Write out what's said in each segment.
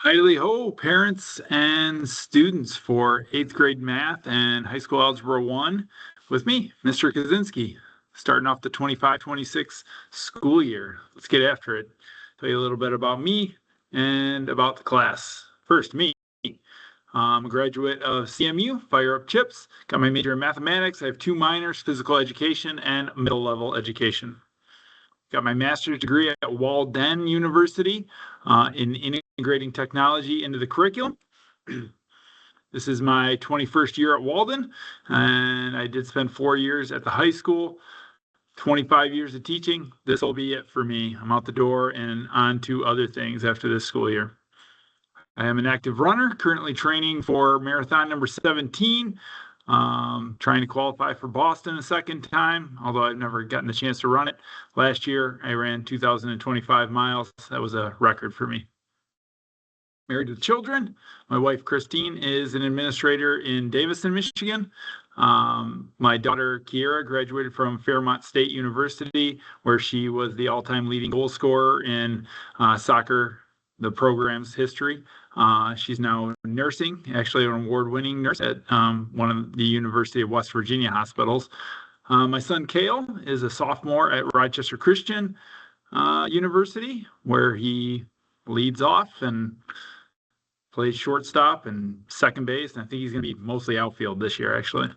Highly ho, parents and students for 8th grade math and high school algebra 1 with me, Mr. Kuzinski, starting off the 25-26 school year. Let's get after it. Tell you a little bit about me and about the class. First, me. I'm a graduate of CMU, Fire Up Chips. Got my major in mathematics. I have 2 minors, physical education and middle level education. Got my master's degree at Walden University in integrating technology into the curriculum. This is my 21st year at Walden, and I did spend 4 years at the high school, 25 years of teaching. This will be it for me. I'm out the door and on to other things after this school year. I am an active runner, currently training for marathon number 17. Trying to qualify for Boston a second time, although I've never gotten the chance to run it. Last year, I ran 2,025 miles. That was a record for me. Married with children. My wife, Christine, is an administrator in Davison, Michigan. My daughter, Kiera, graduated from Fairmont State University, where she was the all-time leading goal scorer in soccer, the program's history. She's now nursing, actually an award-winning nurse at one of the University of West Virginia hospitals. My son, Kale, is a sophomore at Rochester Christian University, where he leads off and plays shortstop and second base. And I think he's going to be mostly outfield this year, actually.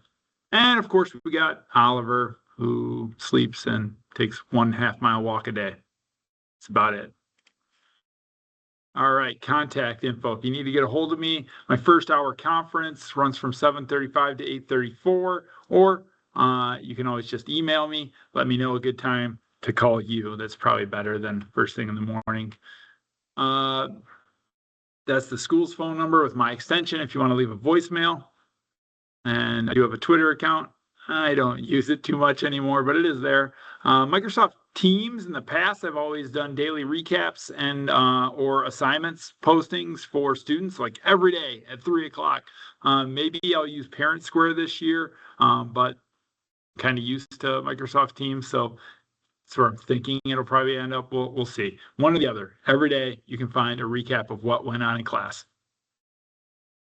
And, of course, we got Oliver, who sleeps and takes 1.5 mile walk a day. That's about it. All right, contact info. If you need to get a hold of me, my first hour conference runs from 7:35 to 8:34, or you can always just email me. Let me know a good time to call you. That's probably better than first thing in the morning. That's the school's phone number with my extension if you want to leave a voicemail. And I do have a Twitter account. I don't use it too much anymore, but it is there. Microsoft Teams, in the past, I've always done daily recaps and or assignments postings for students, like every day at 3 o'clock. Maybe I'll use Parent Square this year, but kind of used to Microsoft Teams, so that's where I'm thinking it'll probably end up. We'll see. One or the other. Every day you can find a recap of what went on in class.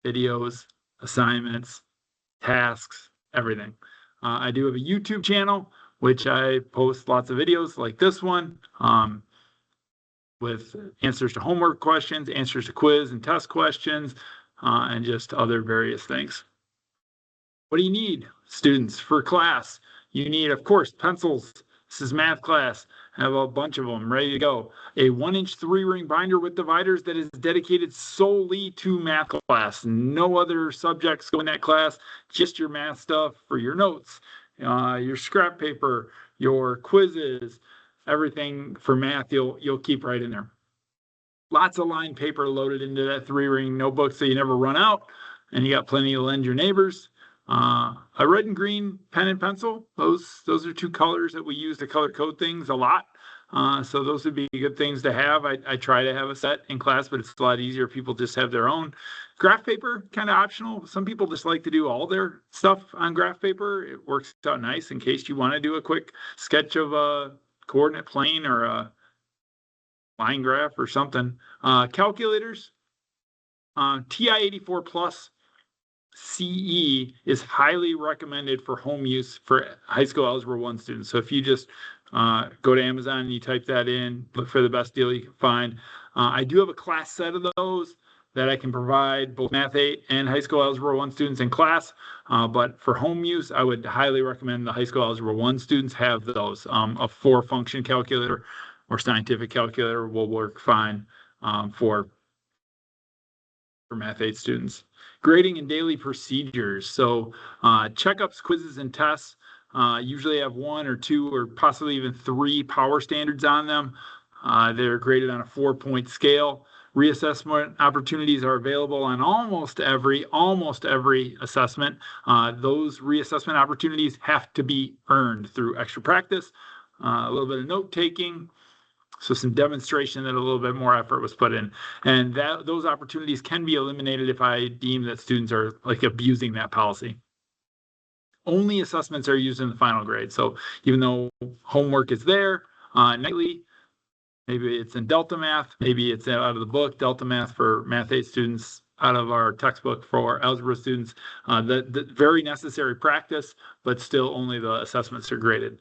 Videos, assignments, tasks, everything. I do have a YouTube channel, which I post lots of videos like this one, with answers to homework questions, answers to quiz and test questions, and just other various things. What do you need, students, for class? You need, of course, pencils. This is math class. I have a bunch of them ready to go. A 1-inch 3-ring binder with dividers that is dedicated solely to math class. No other subjects go in that class, just your math stuff for your notes, your scrap paper, your quizzes, everything for math you'll keep right in there. Lots of lined paper loaded into that 3-ring notebook so you never run out, and you got plenty to lend your neighbors. A red and green pen and pencil. Those are 2 colors that we use to color code things a lot. So those would be good things to have. I try to have a set in class, but it's a lot easier if people just have their own. Graph paper, kind of optional. Some people just like to do all their stuff on graph paper. It works out nice in case you want to do a quick sketch of a coordinate plane or a line graph or something. Calculators, TI-84 Plus CE is highly recommended for home use for high school algebra 1 students. So if you just go to Amazon and you type that in, look for the best deal you can find. I do have a class set of those that I can provide both Math 8 and high school algebra 1 students in class. But for home use, I would highly recommend the high school algebra 1 students have those. A 4-function calculator or scientific calculator will work fine for Math 8 students. Grading and daily procedures. So checkups, quizzes, and tests usually have 1 or 2 or possibly even 3 power standards on them. They're graded on a 4-point scale. Reassessment opportunities are available on almost every assessment. Those reassessment opportunities have to be earned through extra practice, a little bit of note taking, so some demonstration that a little bit more effort was put in. And those opportunities can be eliminated if I deem that students are like abusing that policy. Only assessments are used in the final grade. So even though homework is there nightly, Maybe it's in Delta Math, maybe it's out of the book, Delta Math for Math 8 students, out of our textbook for algebra students. The very necessary practice, but still only the assessments are graded.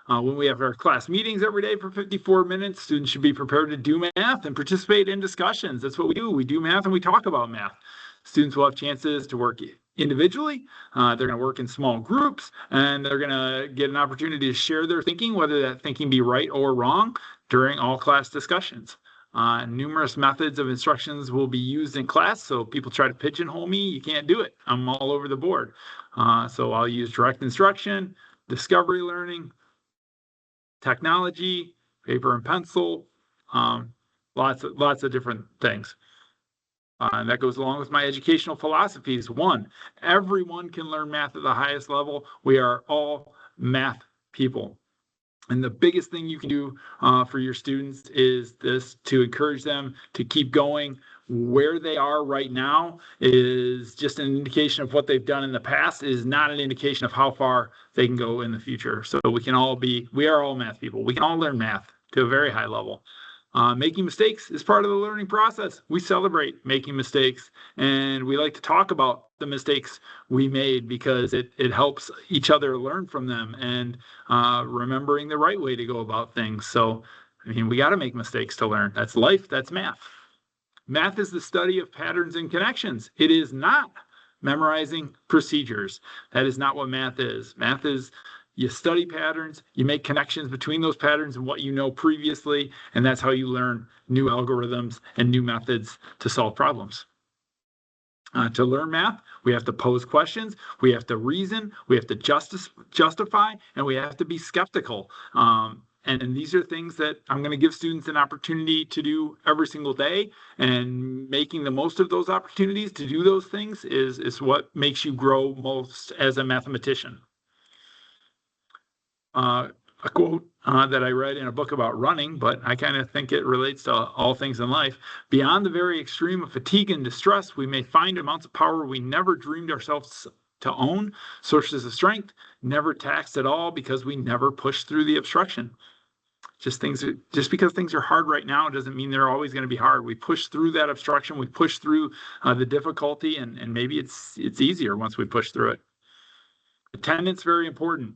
When we have our class meetings every day for 54 minutes, students should be prepared to do math and participate in discussions. That's what we do. We do math and we talk about math. Students will have chances to work individually. They're going to work in small groups, and they're going to get an opportunity to share their thinking, whether that thinking be right or wrong, during all class discussions. Numerous methods of instructions will be used in class, so people try to pigeonhole me. You can't do it. I'm all over the board. So I'll use direct instruction, discovery learning, technology, paper and pencil, lots of different things. And that goes along with my educational philosophies. One, everyone can learn math at the highest level. We are all math people. And the biggest thing you can do for your students is this, to encourage them to keep going. Where they are right now is just an indication of what they've done in the past, is not an indication of how far they can go in the future. So we are all math people. We can all learn math to a very high level. Making mistakes is part of the learning process. We celebrate making mistakes, and we like to talk about the mistakes we made because it helps each other learn from them and remembering the right way to go about things. So, we got to make mistakes to learn. That's life. That's math. Math is the study of patterns and connections. It is not memorizing procedures. That is not what math is. Math is, you study patterns, you make connections between those patterns and what you know previously, and that's how you learn new algorithms and new methods to solve problems. To learn math, we have to pose questions, we have to reason, we have to justify, and we have to be skeptical. And these are things that I'm going to give students an opportunity to do every single day, and making the most of those opportunities to do those things is what makes you grow most as a mathematician. A quote that I read in a book about running, but I kind of think it relates to all things in life. Beyond the very extreme of fatigue and distress, we may find amounts of power we never dreamed ourselves to own, sources of strength never taxed at all because we never pushed through the obstruction. Just because things are hard right now doesn't mean they're always going to be hard. We push through that obstruction, we push through the difficulty, and maybe it's easier once we push through it. Attendance, very important.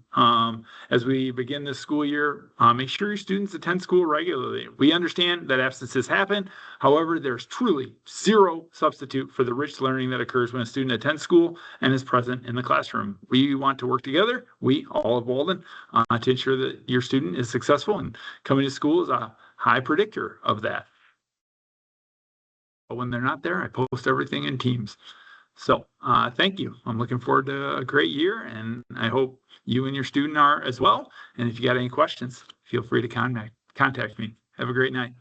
As we begin this school year, make sure your students attend school regularly. We understand that absences happen. However, there's truly zero substitute for the rich learning that occurs when a student attends school and is present in the classroom. We want to work together, we, all of Walden, to ensure that your student is successful, and coming to school is a high predictor of that. But when they're not there, I post everything in Teams. So thank you. I'm looking forward to a great year, and I hope you and your student are as well. And if you got any questions, feel free to contact me. Have a great night.